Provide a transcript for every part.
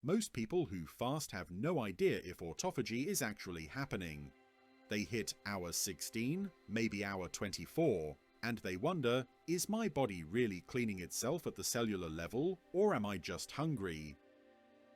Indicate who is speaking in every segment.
Speaker 1: Most people who fast have no idea if autophagy is actually happening. They hit hour 16, maybe hour 24, and they wonder, is my body really cleaning itself at the cellular level, or am I just hungry?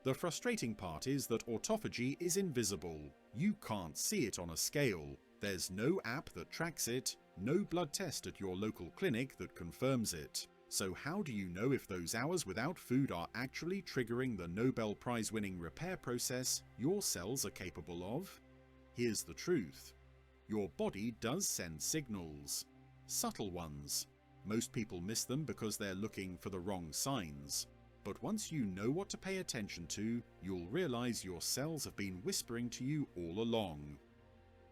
Speaker 1: The frustrating part is that autophagy is invisible. You can't see it on a scale. There's no app that tracks it, no blood test at your local clinic that confirms it. So how do you know if those hours without food are actually triggering the Nobel Prize-winning repair process your cells are capable of? Here's the truth. Your body does send signals. Subtle ones. Most people miss them because they're looking for the wrong signs. But once you know what to pay attention to, you'll realize your cells have been whispering to you all along.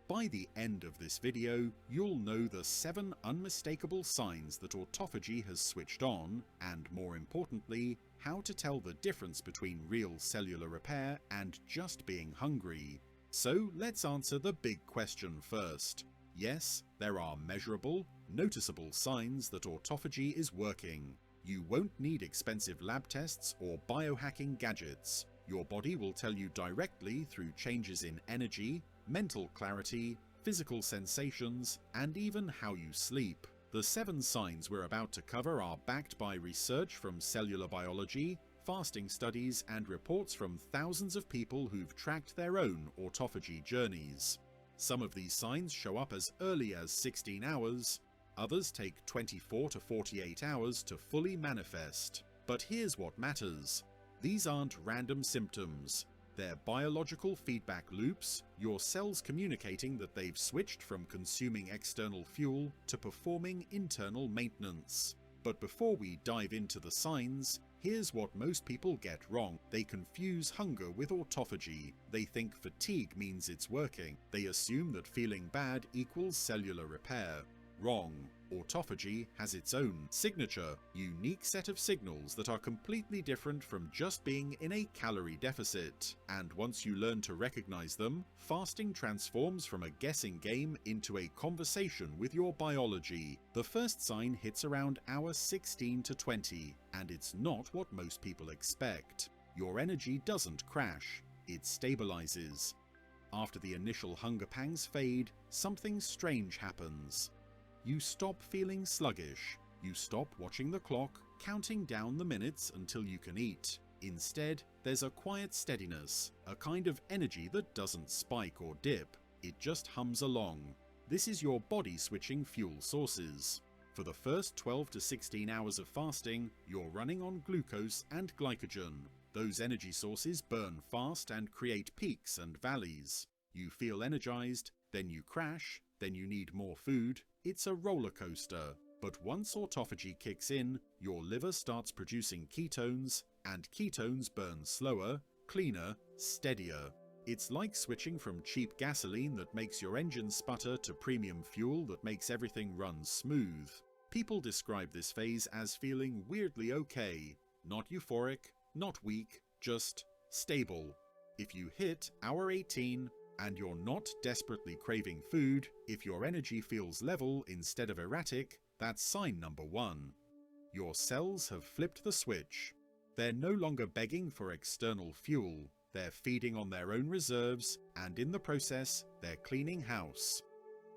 Speaker 1: By the end of this video, you'll know the 7 unmistakable signs that autophagy has switched on, and more importantly, how to tell the difference between real cellular repair and just being hungry. So let's answer the big question first. Yes, there are measurable, noticeable signs that autophagy is working. You won't need expensive lab tests or biohacking gadgets. Your body will tell you directly through changes in energy, mental clarity, physical sensations, and even how you sleep. The 7 signs we're about to cover are backed by research from cellular biology, fasting studies, and reports from thousands of people who've tracked their own autophagy journeys. Some of these signs show up as early as 16 hours, others take 24 to 48 hours to fully manifest. But here's what matters. These aren't random symptoms. They're biological feedback loops, your cells communicating that they've switched from consuming external fuel to performing internal maintenance. But before we dive into the signs, here's what most people get wrong. They confuse hunger with autophagy. They think fatigue means it's working. They assume that feeling bad equals cellular repair. Wrong. Autophagy has its own signature, unique set of signals that are completely different from just being in a calorie deficit. And once you learn to recognize them, fasting transforms from a guessing game into a conversation with your biology. The first sign hits around hour 16 to 20, and it's not what most people expect. Your energy doesn't crash, it stabilizes. After the initial hunger pangs fade, something strange happens. You stop feeling sluggish. You stop watching the clock, counting down the minutes until you can eat. Instead, there's a quiet steadiness, a kind of energy that doesn't spike or dip. It just hums along. This is your body switching fuel sources. For the first 12 to 16 hours of fasting, you're running on glucose and glycogen. Those energy sources burn fast and create peaks and valleys. You feel energized, then you crash, then you need more food. It's a roller coaster. But once autophagy kicks in, your liver starts producing ketones, and ketones burn slower, cleaner, steadier. It's like switching from cheap gasoline that makes your engine sputter to premium fuel that makes everything run smooth. People describe this phase as feeling weirdly okay. Not euphoric, not weak, just stable. If you hit hour 18, and you're not desperately craving food, if your energy feels level instead of erratic, that's sign number 1. Your cells have flipped the switch. They're no longer begging for external fuel. They're feeding on their own reserves, and in the process, they're cleaning house.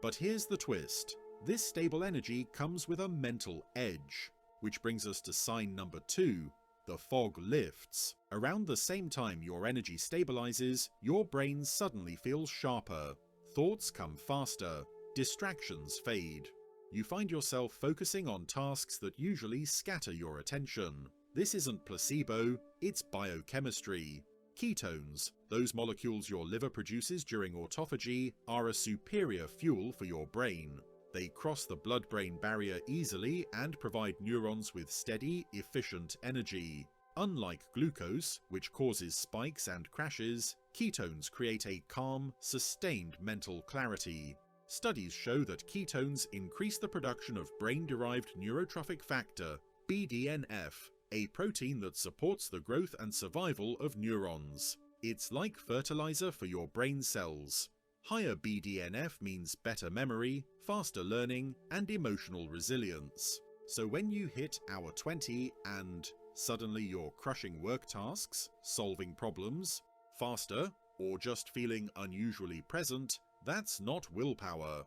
Speaker 1: But here's the twist. This stable energy comes with a mental edge, which brings us to sign number 2. The fog lifts. Around the same time your energy stabilizes, your brain suddenly feels sharper. Thoughts come faster. Distractions fade. You find yourself focusing on tasks that usually scatter your attention. This isn't placebo, it's biochemistry. Ketones, those molecules your liver produces during autophagy, are a superior fuel for your brain. They cross the blood-brain barrier easily and provide neurons with steady, efficient energy. Unlike glucose, which causes spikes and crashes, ketones create a calm, sustained mental clarity. Studies show that ketones increase the production of brain-derived neurotrophic factor, BDNF, a protein that supports the growth and survival of neurons. It's like fertilizer for your brain cells. Higher BDNF means better memory, faster learning, and emotional resilience. So when you hit hour 20 and Suddenly you're crushing work tasks, solving problems faster, or just feeling unusually present, that's not willpower.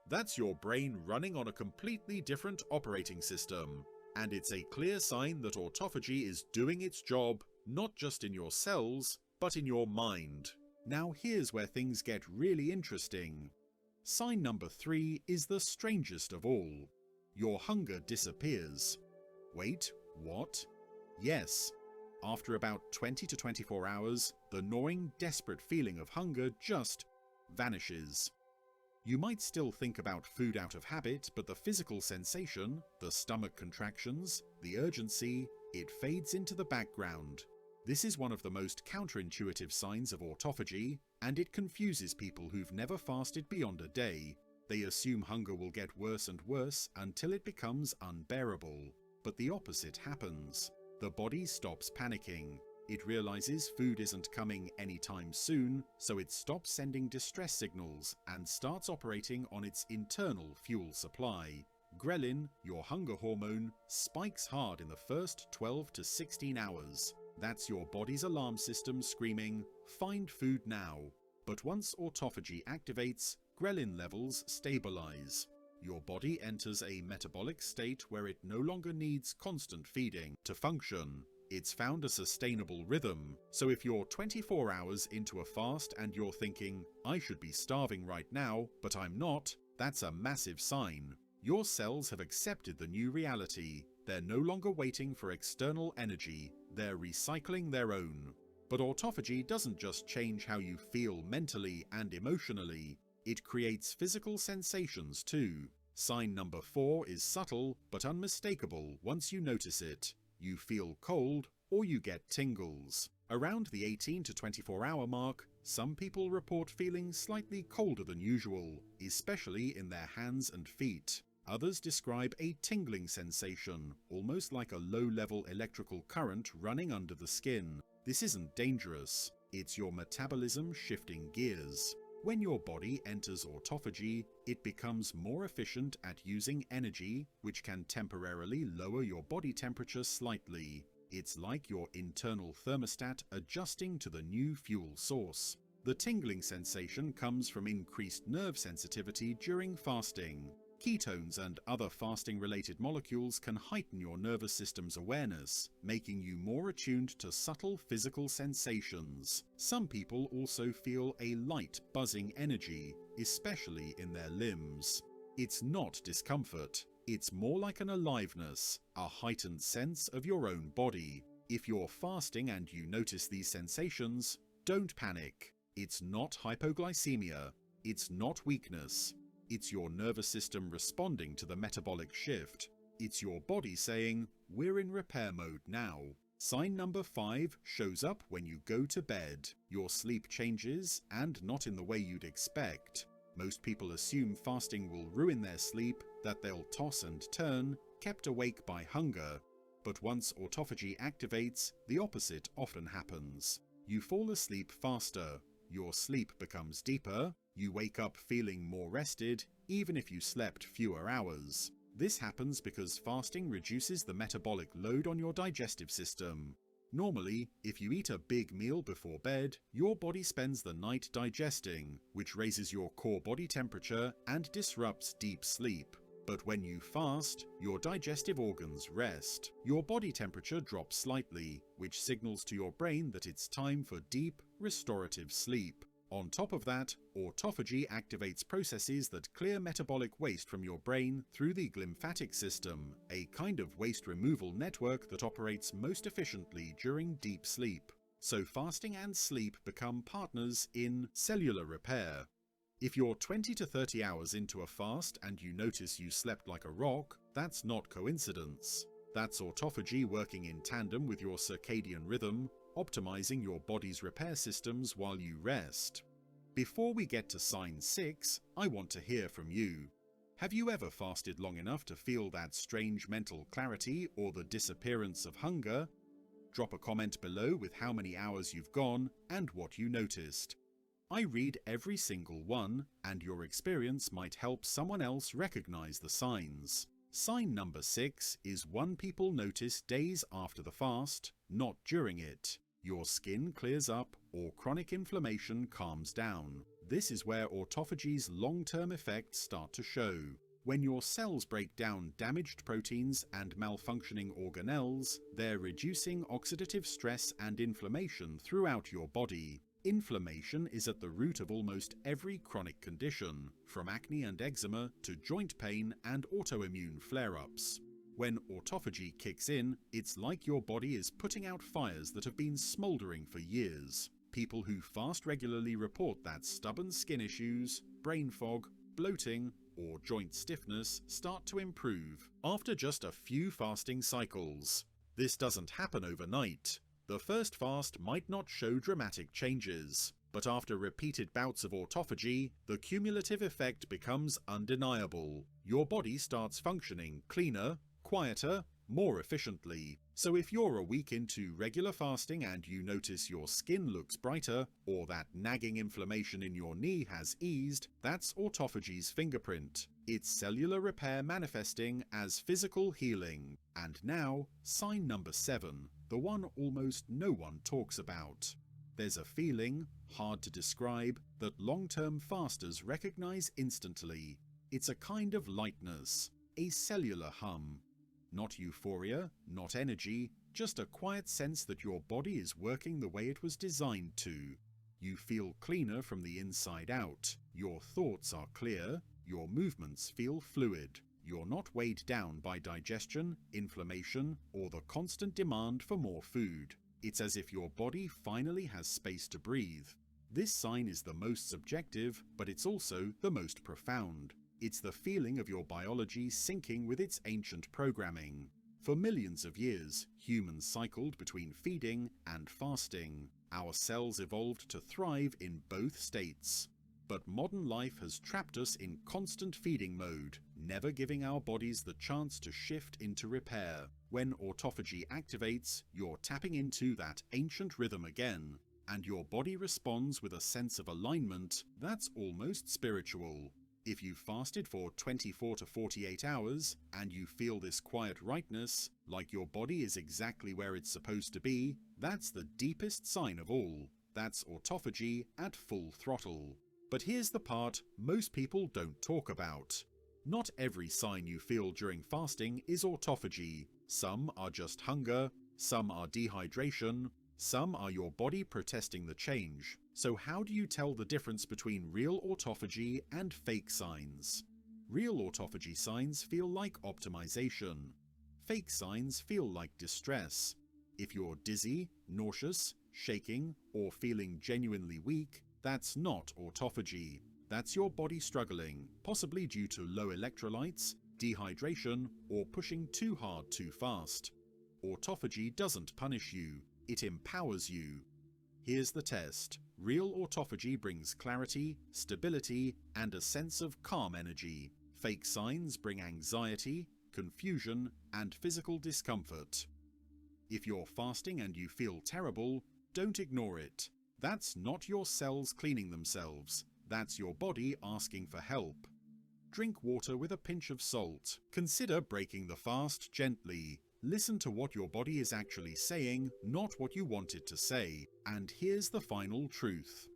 Speaker 1: That's your brain running on a completely different operating system. And it's a clear sign that autophagy is doing its job, not just in your cells, but in your mind. Now here's where things get really interesting. Sign number 3 is the strangest of all. Your hunger disappears. Wait, what? Yes. After about 20 to 24 hours, the gnawing, desperate feeling of hunger just vanishes. You might still think about food out of habit, but the physical sensation, the stomach contractions, the urgency, it fades into the background. This is one of the most counterintuitive signs of autophagy, and it confuses people who've never fasted beyond a day. They assume hunger will get worse and worse until it becomes unbearable. But the opposite happens. The body stops panicking. It realizes food isn't coming anytime soon, so it stops sending distress signals and starts operating on its internal fuel supply. Ghrelin, your hunger hormone, spikes hard in the first 12 to 16 hours. That's your body's alarm system screaming, "Find food now." But once autophagy activates, ghrelin levels stabilize. Your body enters a metabolic state where it no longer needs constant feeding to function. It's found a sustainable rhythm, so if you're 24 hours into a fast and you're thinking, "I should be starving right now, but I'm not," that's a massive sign. Your cells have accepted the new reality. They're no longer waiting for external energy, they're recycling their own. But autophagy doesn't just change how you feel mentally and emotionally, it creates physical sensations too. Sign number 4 is subtle but unmistakable once you notice it. You feel cold or you get tingles. Around the 18 to 24 hour mark, some people report feeling slightly colder than usual, especially in their hands and feet. Others describe a tingling sensation, almost like a low-level electrical current running under the skin. This isn't dangerous, it's your metabolism shifting gears. When your body enters autophagy, it becomes more efficient at using energy, which can temporarily lower your body temperature slightly. It's like your internal thermostat adjusting to the new fuel source. The tingling sensation comes from increased nerve sensitivity during fasting. Ketones and other fasting-related molecules can heighten your nervous system's awareness, making you more attuned to subtle physical sensations. Some people also feel a light, buzzing energy, especially in their limbs. It's not discomfort, it's more like an aliveness, a heightened sense of your own body. If you're fasting and you notice these sensations, don't panic. It's not hypoglycemia, it's not weakness. It's your nervous system responding to the metabolic shift. It's your body saying, "We're in repair mode now." Sign number 5 shows up when you go to bed. Your sleep changes, and not in the way you'd expect. Most people assume fasting will ruin their sleep, that they'll toss and turn, kept awake by hunger. But once autophagy activates, the opposite often happens. You fall asleep faster, your sleep becomes deeper, you wake up feeling more rested, even if you slept fewer hours. This happens because fasting reduces the metabolic load on your digestive system. Normally, if you eat a big meal before bed, your body spends the night digesting, which raises your core body temperature and disrupts deep sleep. But when you fast, your digestive organs rest. Your body temperature drops slightly, which signals to your brain that it's time for deep, restorative sleep. On top of that, autophagy activates processes that clear metabolic waste from your brain through the glymphatic system, a kind of waste removal network that operates most efficiently during deep sleep. So fasting and sleep become partners in cellular repair. If you're 20 to 30 hours into a fast and you notice you slept like a rock, that's not coincidence. That's autophagy working in tandem with your circadian rhythm, optimizing your body's repair systems while you rest. Before we get to sign 6, I want to hear from you. Have you ever fasted long enough to feel that strange mental clarity or the disappearance of hunger? Drop a comment below with how many hours you've gone and what you noticed. I read every single one, and your experience might help someone else recognize the signs. Sign number 6 is one people notice days after the fast, not during it. Your skin clears up or chronic inflammation calms down. This is where autophagy's long-term effects start to show. When your cells break down damaged proteins and malfunctioning organelles, they're reducing oxidative stress and inflammation throughout your body. Inflammation is at the root of almost every chronic condition, from acne and eczema to joint pain and autoimmune flare-ups. When autophagy kicks in, it's like your body is putting out fires that have been smoldering for years. People who fast regularly report that stubborn skin issues, brain fog, bloating, or joint stiffness start to improve after just a few fasting cycles. This doesn't happen overnight. The first fast might not show dramatic changes, but after repeated bouts of autophagy, the cumulative effect becomes undeniable. Your body starts functioning cleaner, quieter, more efficiently. So if you're a week into regular fasting and you notice your skin looks brighter, or that nagging inflammation in your knee has eased, that's autophagy's fingerprint. It's cellular repair manifesting as physical healing. And now, sign number 7, the one almost no one talks about. There's a feeling, hard to describe, that long-term fasters recognize instantly. It's a kind of lightness, a cellular hum. Not euphoria, not energy, just a quiet sense that your body is working the way it was designed to. You feel cleaner from the inside out. Your thoughts are clear. Your movements feel fluid. You're not weighed down by digestion, inflammation, or the constant demand for more food. It's as if your body finally has space to breathe. This sign is the most subjective, but it's also the most profound. It's the feeling of your biology syncing with its ancient programming. For millions of years, humans cycled between feeding and fasting. Our cells evolved to thrive in both states. But modern life has trapped us in constant feeding mode, never giving our bodies the chance to shift into repair. When autophagy activates, you're tapping into that ancient rhythm again, and your body responds with a sense of alignment that's almost spiritual. If you fasted for 24 to 48 hours and you feel this quiet rightness, like your body is exactly where it's supposed to be, that's the deepest sign of all. That's autophagy at full throttle. But here's the part most people don't talk about. Not every sign you feel during fasting is autophagy. Some are just hunger, some are dehydration, some are your body protesting the change. So how do you tell the difference between real autophagy and fake signs? Real autophagy signs feel like optimization. Fake signs feel like distress. If you're dizzy, nauseous, shaking, or feeling genuinely weak, that's not autophagy. That's your body struggling, possibly due to low electrolytes, dehydration, or pushing too hard too fast. Autophagy doesn't punish you, it empowers you. Here's the test. Real autophagy brings clarity, stability, and a sense of calm energy. Fake signs bring anxiety, confusion, and physical discomfort. If you're fasting and you feel terrible, don't ignore it. That's not your cells cleaning themselves. That's your body asking for help. Drink water with a pinch of salt. Consider breaking the fast gently. Listen to what your body is actually saying, not what you want it to say. And here's the final truth.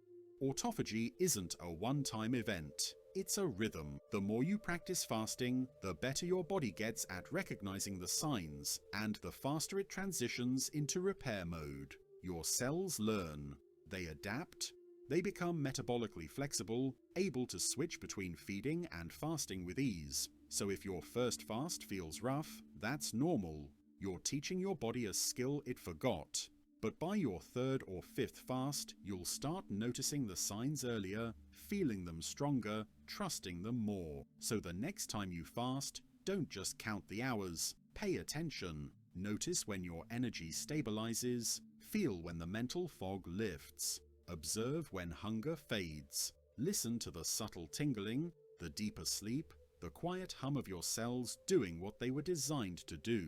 Speaker 1: Autophagy isn't a one-time event. It's a rhythm. The more you practice fasting, the better your body gets at recognizing the signs, and the faster it transitions into repair mode. Your cells learn. They adapt. They become metabolically flexible, able to switch between feeding and fasting with ease. So if your first fast feels rough, that's normal. You're teaching your body a skill it forgot. But by your third or fifth fast, you'll start noticing the signs earlier, feeling them stronger, trusting them more. So the next time you fast, don't just count the hours. Pay attention. Notice when your energy stabilizes. Feel when the mental fog lifts. Observe when hunger fades. Listen to the subtle tingling, the deeper sleep, the quiet hum of your cells doing what they were designed to do.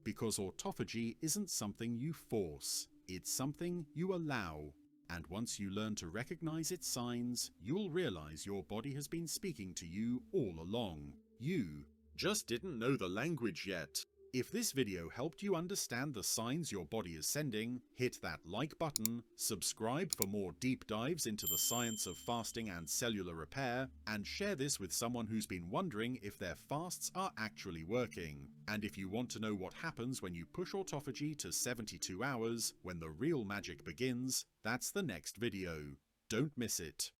Speaker 1: Because autophagy isn't something you force, it's something you allow. And once you learn to recognize its signs, you'll realize your body has been speaking to you all along. You just didn't know the language yet. If this video helped you understand the signs your body is sending, hit that like button, subscribe for more deep dives into the science of fasting and cellular repair, and share this with someone who's been wondering if their fasts are actually working. And if you want to know what happens when you push autophagy to 72 hours, when the real magic begins, that's the next video. Don't miss it.